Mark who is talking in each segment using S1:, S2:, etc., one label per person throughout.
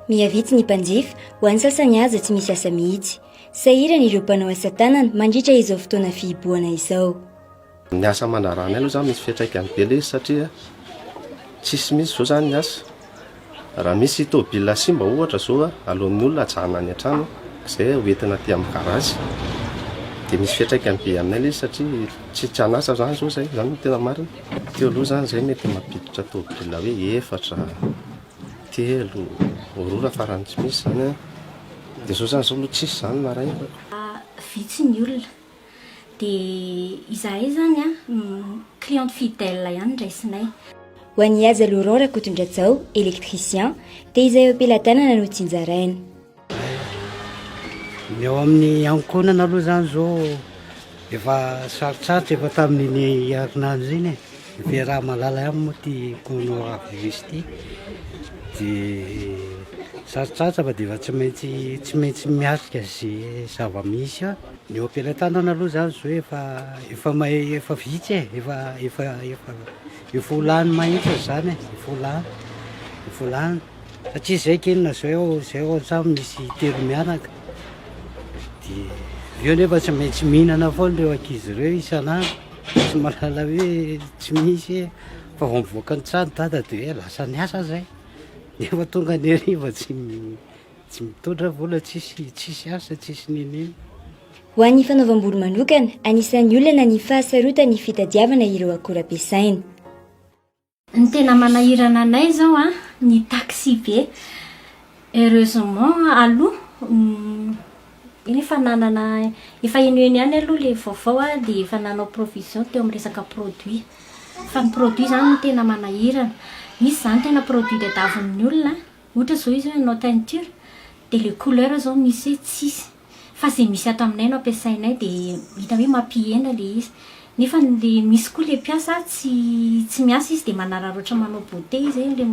S1: Mihavitsy ny mpanjifa ho an'ny sasany aza tsy misy asa mihitsy. Sahirana ireo mpanao asa tanana mandritra izao fotoana fihiboana izao.
S2: Ny asa manarana aloha zany misy fiantraikany be ilay izy satria tsisy mihitsy zao zany ny asa. Raha misy tôbila simba ohatra zao alohan'ny olona ajahana any an-trano izay hoentina aty amin'ny garazy. Dia misy fiantraikany be aminay ilay izy satria tsy hanasa zany zao zay, zany no tena marina. Teo aloha zany zay mety mampiditra tôbila hoe 4, 3, 4 farany tsy misy zany. Dia zao zany zao aloha tsisy zany maraina.
S3: Vitsy ny olona. Dia izahay zany client fidèle ihany raisinay.
S1: Ho an'ny Aza Laurent Rakotondratsao, électricien, dia izay eo am-pelatanana no tsinjaraina.
S4: Ny eo amin'ny ankonana aloha zany zao efa sarotsarotra efa tamin'ny herinandro iny e. Raha malala ihany moa ty konora virus ty. Dia sarotsarotra fa dia tsy maintsy miatrika sy zava-misy a. Ny eo am-pelatanana aloha zany zao efa vitsy e, efa olany mahitsy zany e, efa olany. Satria zay kenina zay ao an-trano misy 3 mianaka. Dia eo nefa tsy maintsy mihinana foana ireo ankizy ireo isan'andro. Tsy malala hoe tsy misy e, fa vao mivoaka ny trano dada dia lasa niasa zay. Nefa tonga ny hariva tsy mitondra vola, tsisy asa, tsisy ninino.
S1: Ho an'ny fanaovam-bolo manokana, anisan'ny olana ny fahasarotany fitadiavana ireo akora ampiasaina.
S3: Ny tena manahirana anay zao ny taxi be. Heureusement aloha efa eno ihany aloha le vaovao dia efa nanao provision teo amin'ny resaka produit. Fa ny produit zany no tena manahirana. Misy zany tena produit tadiavin'ny olona, ohatra zao izy hoe anao teinture, dia le couleur zao misy hoe tsisy. Fa izay misy ato aminay no ampiasainay dia hita hoe mampihena le izy. Nefa misy koa le mpiasa tsy miasa izy dia manararoatra manao beauté izy le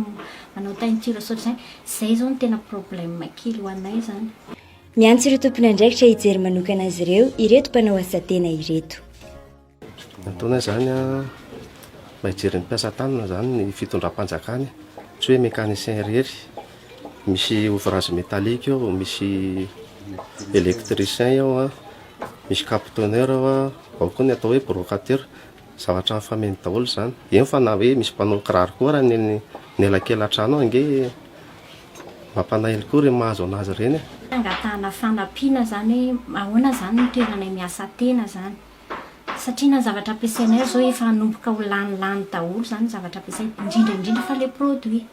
S3: manao teinture saotra izay. Zay zao no tena problème kely ho anay zany.
S1: Miantso ireo tompon'andraikitra hijery manokana azy ireo ireto mpanao asa tena ireto.
S2: Ataonay zany mba hijery ny mpiasa tanana zany ny fitondram-panjakany, tsy hoe mécanicien irery. Misy ouvrage métallique eo, misy électricien eo, misy capotonneur ao koa ny atao hoe brocateur, zavatra mifameno daholo zany. Eny fa na hoe misy mpanao kiraro koa raha ny elakelan-trano ange mampanaely koa ireny mahazo anazy ireny.
S3: Angatahana fanampiana zany hoe ahoana zany ny toeranay miasa tena zany. Satria na zavatra ampiasainay zao efa nomboka ho lanilany daholo zany zavatra ampiasaina, indrindra fa le produit.